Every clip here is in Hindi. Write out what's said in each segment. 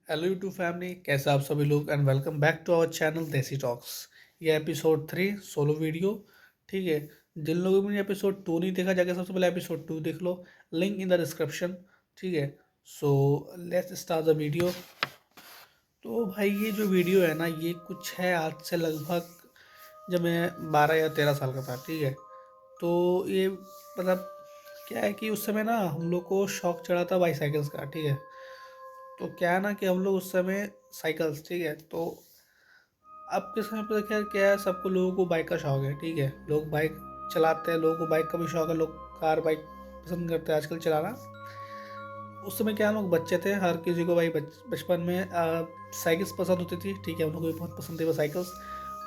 हेलो यूट्यूब फैमिली, कैसे आप सभी लोग and welcome back to our channel Desi Talks. ये एपिसोड 3 सोलो वीडियो। ठीक है, जिन लोगों ने एपिसोड 2 नहीं देखा, जाके सबसे पहले एपिसोड 2 देख लो, लिंक इन द डिस्क्रिप्शन। ठीक है, so let's start the video. तो भाई ये जो वीडियो है ना, ये कुछ है आज से लगभग जब मैं 12 या 13 साल का था। ठीक है, तो ये मतलब क्या है कि उस समय ना हम लोग को शौक चढ़ा था बाईसाइकिल्स का। ठीक है, तो क्या है ना कि हम लोग उस समय साइकिल्स, ठीक है, तो अब के समय पर खैर क्या है, सबको लोगों को बाइक का शौक है। ठीक है, लोग बाइक चलाते हैं, लोगों को बाइक का भी शौक है, लोग कार बाइक पसंद करते हैं आजकल चलाना। उस समय क्या हम लोग बच्चे थे, हर किसी को भाई बचपन में साइकिल्स पसंद होती थी। ठीक है, हम लोग को भी बहुत पसंद थी वो साइकिल्स।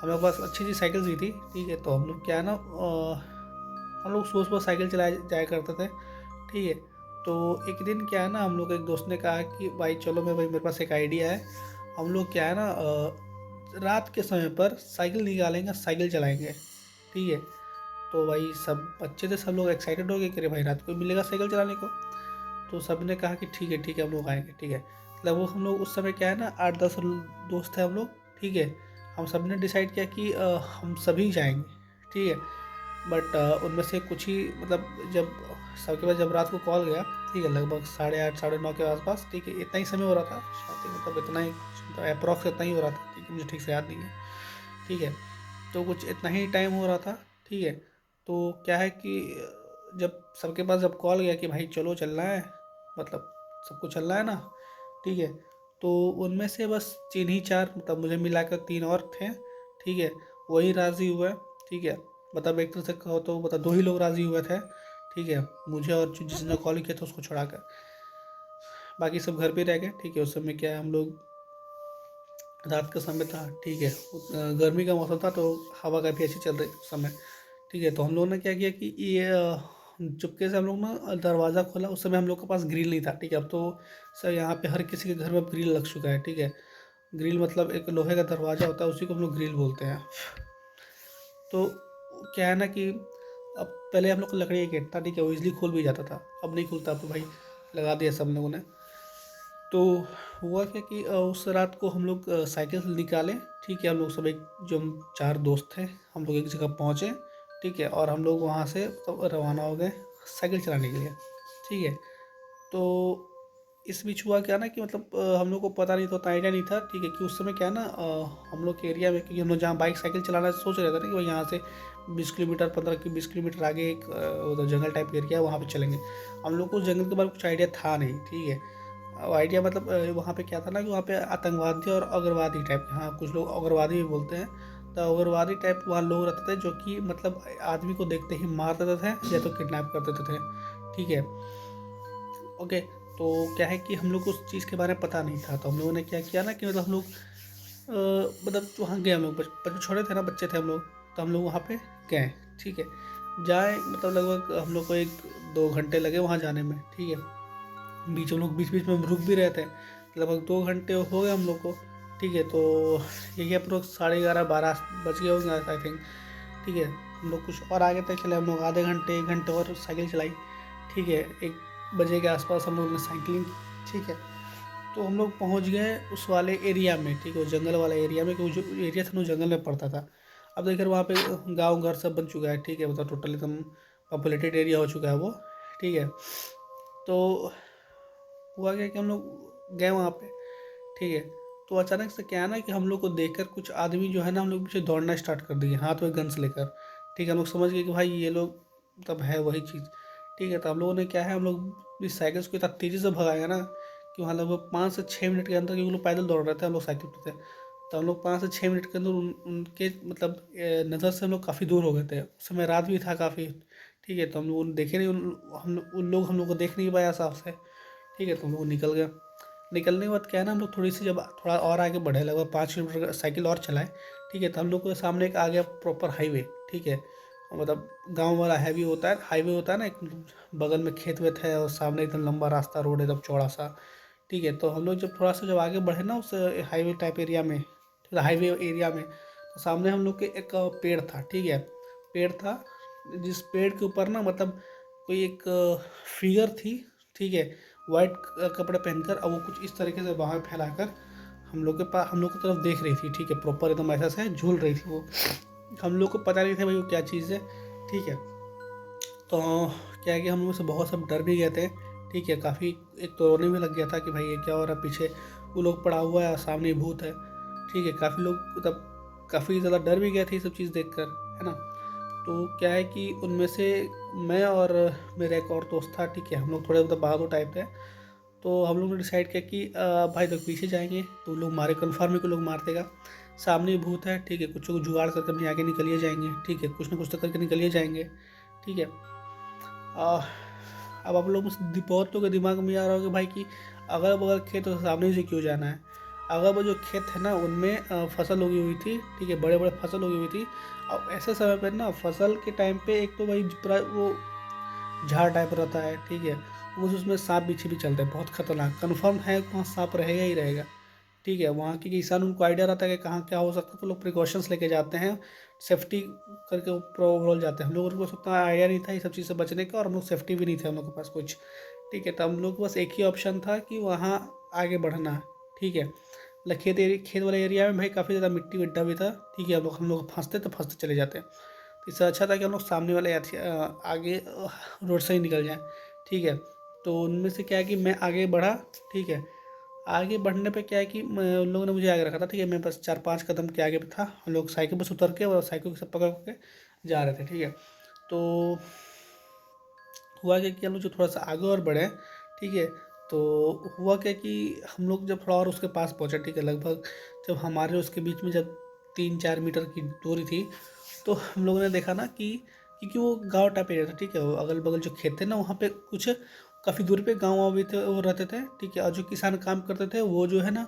हम लोग के पास अच्छी अच्छी साइकिल्स भी थी। ठीक है, तो हम लोग क्या है ना, हम लोग सुबह सुबह साइकिल चलाए जाया करते थे। ठीक है, तो एक दिन क्या है ना, हम लोग एक दोस्त ने कहा कि भाई चलो, मैं भाई मेरे पास एक आइडिया है। हम लोग क्या है ना, रात के समय पर साइकिल निकालेंगे, साइकिल चलाएंगे। ठीक है, तो भाई सब बच्चे थे, सब लोग एक्साइटेड हो गए कि अरे भाई रात को मिलेगा साइकिल चलाने को। तो सब ने कहा कि ठीक है हम लोग आएंगे। ठीक है, लगभग हम लोग उस समय क्या है ना, 8-10 दोस्त थे हम लोग। ठीक है, हम सब ने डिसाइड किया कि हम सभी जाएंगे। ठीक है, बट उनमें से कुछ ही मतलब जब सबके पास जब रात को कॉल गया, ठीक है, लगभग 8:30 9:30 के आसपास। ठीक है, इतना ही समय हो रहा था शायद, मतलब इतना ही अप्रॉक्स इतना ही हो रहा था। ठीक है, मुझे ठीक से याद नहीं है। ठीक है, तो कुछ इतना ही टाइम हो रहा था। ठीक है, तो क्या है कि जब सबके पास जब कॉल गया कि भाई चलो चलना है, मतलब सबको चलना है ना। ठीक है, तो उनमें से बस 3 ही 4, मतलब मुझे मिलाकर 3 और थे। ठीक है, वही राज़ी हुए। ठीक है, मतलब एक तरह से कहो तो मतलब 2 ही लोग राज़ी हुए थे। ठीक है, मुझे और जिसने कॉल किया था उसको छोड़ाकर बाकी सब घर पे रह गए। ठीक है, उस समय क्या है, हम लोग रात का समय था। ठीक है, गर्मी का मौसम था, तो हवा काफ़ी अच्छी चल रही उस समय। ठीक है, तो हम लोगों ने क्या किया कि ये चुपके से हम लोग ना दरवाज़ा खोला। उस समय हम लोग के पास ग्रिल नहीं था। ठीक है, अब तो सर यहाँ पे हर किसी के घर में ग्रिल लग चुका है। ठीक है, ग्रिल मतलब एक लोहे का दरवाज़ा होता है, उसी को हम लोग ग्रिल बोलते हैं। तो क्या है ना कि अब पहले हम लोग का लकड़ी का गेट था। ठीक है, वो इजली खुल भी जाता था, अब नहीं खुलता। अब तो भाई लगा दिया सब लोगों ने। तो हुआ क्या कि उस रात को हम लोग साइकिल से निकाले। ठीक है, हम लोग सब एक जो हम 4 दोस्त थे, हम लोग एक जगह पहुँचे। ठीक है, और हम लोग वहाँ से रवाना हो गए साइकिल चलाने के लिए। ठीक है, तो इस बीच हुआ क्या ना कि मतलब हम लोग को पता नहीं था, उतना आइडिया नहीं था। ठीक है, कि उस समय क्या है ना, हम लोग के एरिया में, क्योंकि हम लोग जहाँ बाइक साइकिल चलाना सोच रहे थे ना कि भाई यहाँ से 20 किलोमीटर 15 की 20 किलोमीटर आगे एक उधर जंगल टाइप का एरिया है, वहाँ पे चलेंगे। हम लोग को उस जंगल के बारे में कुछ आइडिया था नहीं। ठीक है, अब आइडिया मतलब वहाँ पे क्या था ना कि वहाँ पे आतंकवादी और अग्रवादी टाइप, हाँ कुछ लोग अग्रवादी भी बोलते हैं, तो अग्रवादी टाइप वहाँ लोग रहते थे, जो कि मतलब आदमी को देखते ही मार देते थे या तो किडनैप कर देते थे। ठीक है, ओके। तो क्या है कि हम लोग को उस चीज़ के बारे में पता नहीं था, तो हम लोगों ने क्या किया ना कि मतलब हम लोग मतलब वहाँ गए। हम लोग बच्चे छोटे थे ना, बच्चे थे हम लोग, तो हम लोग वहाँ पे गए। ठीक है, जाए मतलब लगभग हम लोग को 1-2 घंटे लगे वहाँ जाने में। ठीक है, हम लोग बीच बीच में रुक भी रहे थे, लगभग 2 घंटे हो गए हम लोग को। ठीक है, तो यही अप्रोक्स 11:30-12 बज गए होंगे आई थिंक। ठीक है, हम लोग कुछ और आगे तक चले, हम लोग आधे घंटे 1 घंटे और साइकिल चलाई। ठीक है, 1 बजे के आसपास हम लोग ने साइकिलिंग। ठीक है, तो हम लोग पहुंच गए उस वाले एरिया में। ठीक है, वो जंगल वाला एरिया में, क्योंकि जो एरिया था ना वो जंगल में पड़ता था। अब देखिए वहाँ पे गांव घर सब बन चुका है। ठीक है, मतलब टोटल एकदम पॉपुलेटेड एरिया हो चुका है वो। ठीक है, तो हुआ क्या कि हम लोग गए वहाँ पे। ठीक है, तो अचानक से क्या है ना कि हम लोग को देखकर कुछ आदमी जो है ना, हम लोग पीछे दौड़ना स्टार्ट कर दिए हाथ में गन्स लेकर। ठीक है, हम लोग समझ गए कि भाई ये लोग तब है वही चीज़। ठीक है, तो हम लोगों ने क्या है, हम लोग इस साइकिल को इतना तेज़ी से भगाया ना कि वहाँ लगभग 5 से 6 मिनट के अंदर, क्योंकि लोग पैदल दौड़ रहे थे, हम लोग साइकिल पे थे, तो हम लोग 5 से 6 मिनट के अंदर उनके मतलब नज़र से हम लोग काफ़ी दूर हो गए थे। उस समय रात भी था काफ़ी। ठीक है, तो हम लोग देखे नहीं, उन लोग को देख नहीं पाया साफ से। ठीक है, तो हम लोग निकल गए। निकलने के बाद क्या है ना, हम लोग थोड़ी सी जब थोड़ा और आगे बढ़े, लगभग 5 किलोमीटर का साइकिल और चलाए। ठीक है, तो हम लोग के सामने एक आ गया प्रॉपर हाईवे। ठीक है, मतलब गांव वाला हाईवे होता है, ना एक, बगल में खेत वेत है और सामने एकदम लंबा रास्ता, रोड एकदम चौड़ा सा। ठीक है, तो हम लोग जब थोड़ा सा जब आगे बढ़े ना उस हाईवे टाइप एरिया में, हाईवे एरिया में, तो सामने हम लोग के एक पेड़ था। ठीक है, पेड़ था, जिस पेड़ के ऊपर ना मतलब कोई एक फिगर थी। ठीक है, वाइट कपड़े पहनकर, और वो कुछ इस तरीके से बाहें फैलाकर हम लोग की तरफ देख रही थी, ठीक है, प्रॉपर एकदम ऐसा से झूल रही थी वो। हम लोग को पता नहीं था भाई वो क्या चीज़ है, ठीक है। तो क्या है कि हम लोग से बहुत सब डर भी गए थे, ठीक है, काफ़ी एक तो रोने भी लग गया था कि भाई ये क्या हो रहा है, पीछे वो लोग पड़ा हुआ है, सामने भूत है, ठीक है। काफ़ी लोग मतलब काफ़ी ज़्यादा डर भी गए थे ये सब चीज़ देखकर, है ना। तो क्या है कि उनमें से मैं और मेरा एक और दोस्त था, ठीक है, हम लोग थोड़े मतलब बहादुर टाइप थे। तो हम लोग ने डिसाइड किया कि भाई तो पीछे जाएंगे तो लोग मारे, कन्फर्म है कि लोग मार देगा, सामने ही भूत है, ठीक है, कुछ को जुगाड़ करके अपने आगे निकलिए जाएंगे, ठीक है, कुछ ना कुछ तो करके निकलिए जाएंगे, ठीक है। आ, अब आप लोग बहुत लोगों के दिमाग में आ रहा होगा भाई कि अगल बगल खेत तो सामने से क्यों जाना है। अगल बगल जो खेत है ना उनमें फसल उगी हुई थी, ठीक है, बड़े बड़े फसल उगी हुई थी। अब ऐसे समय पर ना फसल के टाइम पे एक तो भाई पूरा वो झाड़ टाइप रहता है, ठीक है, वो उसमें सांप बिच्छू भी चलते हैं, बहुत खतरनाक, कन्फर्म है वहाँ सांप रहेगा ही रहेगा, ठीक है। वहाँ के किसान, उनको आइडिया रहता है कि कहाँ क्या हो सकता है, तो लोग प्रिकॉशंस लेके जाते हैं, सेफ्टी करके ओवरऑल जाते हैं। हम लोगों को बस उतना आइडिया नहीं था ये सब चीज़ से बचने का, और हम लोग सेफ्टी भी नहीं थे हम लोग के पास कुछ, ठीक है। तो हम लोग को बस एक ही ऑप्शन था कि वहाँ आगे बढ़ना है, ठीक है। मतलब खेत वाले एरिया में भाई काफ़ी ज़्यादा मिट्टी विट्टा भी था, ठीक है। हम लोग फंसते तो फंसते चले जाते, तो इससे अच्छा था कि हम लोग सामने वाले आगे रोड से ही निकल जाएं, ठीक है। तो उनमें से क्या है कि मैं आगे बढ़ा, ठीक है। आगे बढ़ने पे क्या है कि उन लोगों ने मुझे आगे रखा था, ठीक है, मैं बस 4-5 कदम के आगे पे था। हम लोग साइकिल बस उतर के और साइकिल के सब पकड़ के जा रहे थे, ठीक है। तो हुआ क्या कि हम लोग जो थोड़ा सा आगे और बढ़े, ठीक है, तो हुआ क्या कि हम लोग जब थोड़ा और उसके पास पहुँचे, ठीक है, लगभग जब हमारे उसके बीच में जब 3-4 मीटर की दूरी थी, तो हम लोगों ने देखा ना कि क्योंकि वो गांव टाइप एरिया था, ठीक है, वो अगल बगल जो खेत थे ना वहाँ पे कुछ काफ़ी दूरी पे गांव वाँव भी थे, वो रहते थे, ठीक है। और जो किसान काम करते थे वो जो है ना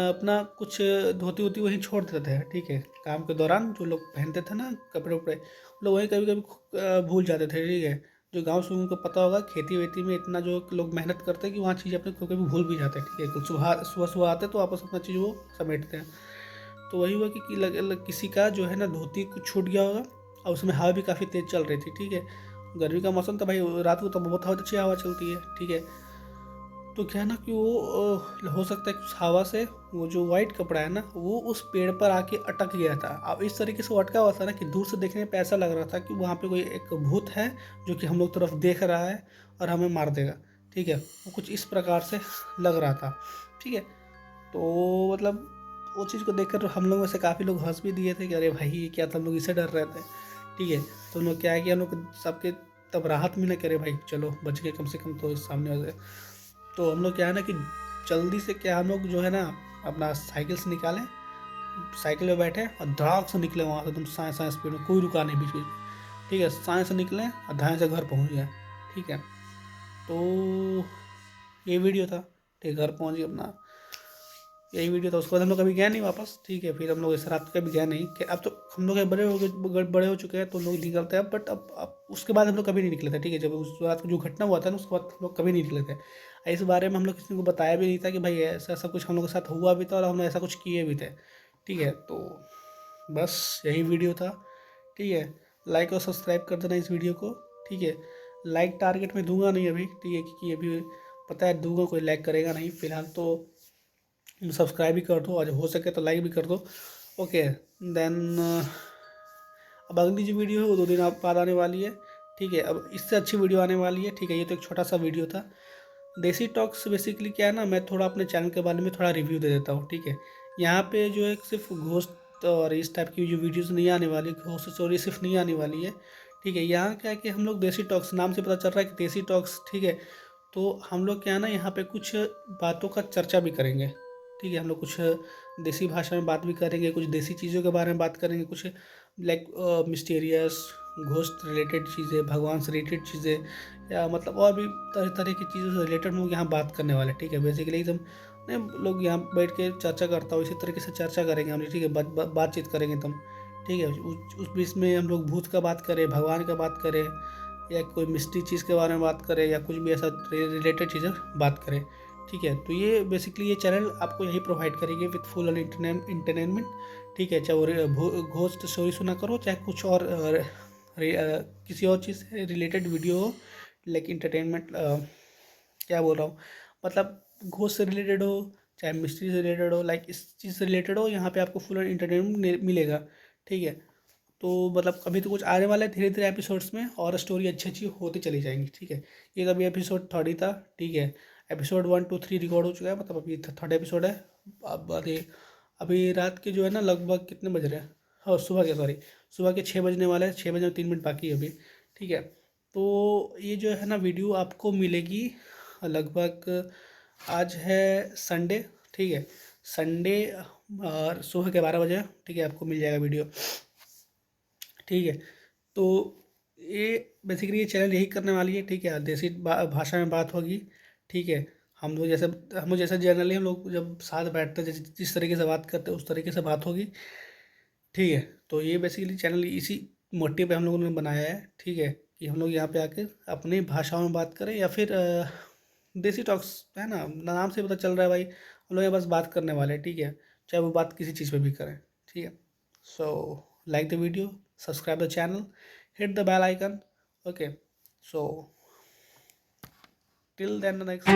अपना कुछ धोती वोती वहीं छोड़ देते थे, ठीक है। काम के दौरान जो लोग पहनते थे ना कपड़े उपड़े, वो लोग वहीं कभी कभी भूल जाते थे, ठीक है। जो गांव से उनको पता होगा खेती वेती में इतना जो लोग मेहनत करते हैं कि वहाँ चीज़ अपने कभी भूल भी जाते हैं, ठीक है। कुछ सुबह सुबह सुबह आते तो वापस अपना चीज़ वो समेटते हैं। तो वही हुआ कि किसी का जो है ना धोती कुछ छूट गया होगा, और उसमें हवा भी काफ़ी तेज़ चल रही थी, ठीक है। गर्मी का मौसम था भाई, रात को तो बहुत हवा अच्छी हवा चलती है, ठीक है। तो क्या है ना कि वो हो सकता है कि उस हवा से वो जो वाइट कपड़ा है ना वो उस पेड़ पर आके अटक गया था। अब इस तरीके से वो अटका हुआ था ना कि दूर से देखने पे ऐसा लग रहा था कि वहाँ पे कोई एक भूत है जो कि हम लोग तरफ देख रहा है और हमें मार देगा, ठीक है। वो कुछ इस प्रकार से लग रहा था, ठीक है। तो मतलब वो चीज़ को देखकर हम लोग में से काफ़ी लोग हंस भी दिए थे कि अरे भाई ये क्या था, हम लोग इससे डर रहे थे, ठीक है। तो हम लोग क्या है कि हम लोग सबके तब राहत मिला, करे भाई चलो बच गए कम से कम तो इस सामने से। तो हम लोग क्या है ना कि जल्दी से क्या हम लोग जो है ना अपना साइकिल से निकालें, साइकिल में बैठे और धड़ाक से निकले वहाँ से एकदम साए साए स्पीड में, कोई रुका नहीं बीच बीच में, ठीक है। साए से निकले और धाए से घर पहुँच गए, ठीक है। तो ये वीडियो था, ठीक है, घर पहुँच गए अपना, यही वीडियो था। उसके बाद हम लोग कभी गए नहीं वापस, ठीक है। फिर हम लोग इस रात कभी गए नहीं कि अब तो हम लोग बड़े हो गए, बड़े हो चुके हैं तो लोग निकलते हैं, बट अब उसके बाद हम लोग कभी नहीं निकले थे, ठीक है। जब उस रात को जो घटना हुआ था ना उसके बाद हम लोग कभी नहीं निकले थे। इस बारे में हम लोग किसी को बताया भी नहीं था कि भाई ऐसा ऐसा कुछ हम लोग के साथ हुआ भी था और हमने ऐसा कुछ किए भी थे, ठीक है। तो बस यही वीडियो था, ठीक है। लाइक और सब्सक्राइब कर देना इस वीडियो को, ठीक है। लाइक टारगेट में दूंगा नहीं अभी, ठीक है, क्योंकि अभी पता है दूंगा कोई लाइक करेगा नहीं फिलहाल। तो सब्सक्राइब भी कर दो और हो सके तो लाइक भी कर दो, ओके। देन अब अगली जो वीडियो है वो 2 दिन बाद आने वाली है, ठीक है। अब इससे अच्छी वीडियो आने वाली है, ठीक है। ये तो एक छोटा सा वीडियो था। देसी टॉक्स बेसिकली क्या है ना, मैं थोड़ा अपने चैनल के बारे में थोड़ा रिव्यू दे देता हूँ, ठीक है। यहाँ पे जो एक सिर्फ घोस्ट और इस टाइप की जो वीडियोस नहीं आने वाली, घोस्ट स्टोरी सिर्फ नहीं आने वाली है, ठीक है। यहाँ क्या है कि हम लोग देसी टॉक्स नाम से पता चल रहा है कि देसी टॉक्स, ठीक है। तो हम लोग क्या है ना यहाँ पे कुछ बातों का चर्चा भी करेंगे, ठीक है। हम लोग कुछ देसी भाषा में बात भी करेंगे, कुछ देसी चीज़ों के बारे में बात करेंगे, कुछ लाइक मिस्टीरियस घोस्ट रिलेटेड चीज़ें, भगवान से रिलेटेड चीज़ें, या मतलब और भी तरह तरह की चीज़ों से रिलेटेड हम लोग यहाँ बात करने वाले, ठीक है। बेसिकली एकदम नहीं लोग यहाँ बैठ के चर्चा करता हो इसी तरीके से चर्चा करेंगे हम, ठीक है। बातचीत करेंगे एकदम, ठीक है। उस बीच में हम लोग भूत का बात करें, भगवान का बात करें, या कोई मिस्ट्री चीज़ के बारे में बात करें, या कुछ भी ऐसा रिलेटेड चीज़ें बात करें, ठीक है। तो ये बेसिकली ये चैनल आपको यही प्रोवाइड करेगी विथ फुल ऑन इंटरटेनमेंट, ठीक है। चाहे वो घोस्ट स्टोरी सुना करो, चाहे कुछ और किसी और चीज़ से रिलेटेड वीडियो हो, लाइक इंटरटेनमेंट क्या बोल रहा हूँ, मतलब घोस्ट से रिलेटेड हो चाहे मिस्ट्री से रिलेटेड हो, लाइक इस चीज़ से रिलेटेड हो, यहाँ पे आपको फुल एंटरटेनमेंट मिलेगा। ठीक है, तो मतलब अभी तो कुछ आने वाला है धीरे धीरे एपिसोड्स में, और स्टोरी अच्छी अच्छी होती चली जाएंगी। ठीक है, ये तो अभी एपिसोड 30 था। ठीक है, एपिसोड 1 2 3 रिकॉर्ड हो चुका है, मतलब अभी थर्ड एपिसोड है। अब अभी रात के जो है ना लगभग कितने बज रहे हैं, हाँ सुबह के, सॉरी सुबह के 6 बजने वाले हैं, 6 बजे 3 मिनट बाकी है अभी। ठीक है, तो ये जो है ना वीडियो आपको मिलेगी लगभग, आज है संडे। ठीक है, संडे और सुबह के 12 बजे। ठीक है, आपको मिल जाएगा वीडियो। ठीक है, तो ये बेसिकली ये चैनल यही करने वाली है। ठीक है, देसी भाषा में बात होगी। ठीक है, हम लोग जैसे जनरली हम लोग जब साथ बैठते हैं, जैसे जिस तरीके से बात करते हैं उस तरीके से बात होगी। ठीक है, तो ये बेसिकली चैनल इसी मोटिव पे हम लोगों ने बनाया है। ठीक है, कि हम लोग यहाँ पे आके अपनी भाषाओं में बात करें, या फिर देसी टॉक्स है ना, नाम से पता चल रहा है भाई, हम लोग यहाँ बस बात करने वाले हैं। ठीक है, चाहे वो बात किसी चीज़ पे भी करें। ठीक है, so like the video, subscribe the channel, hit the bell icon. Okay, so till then the next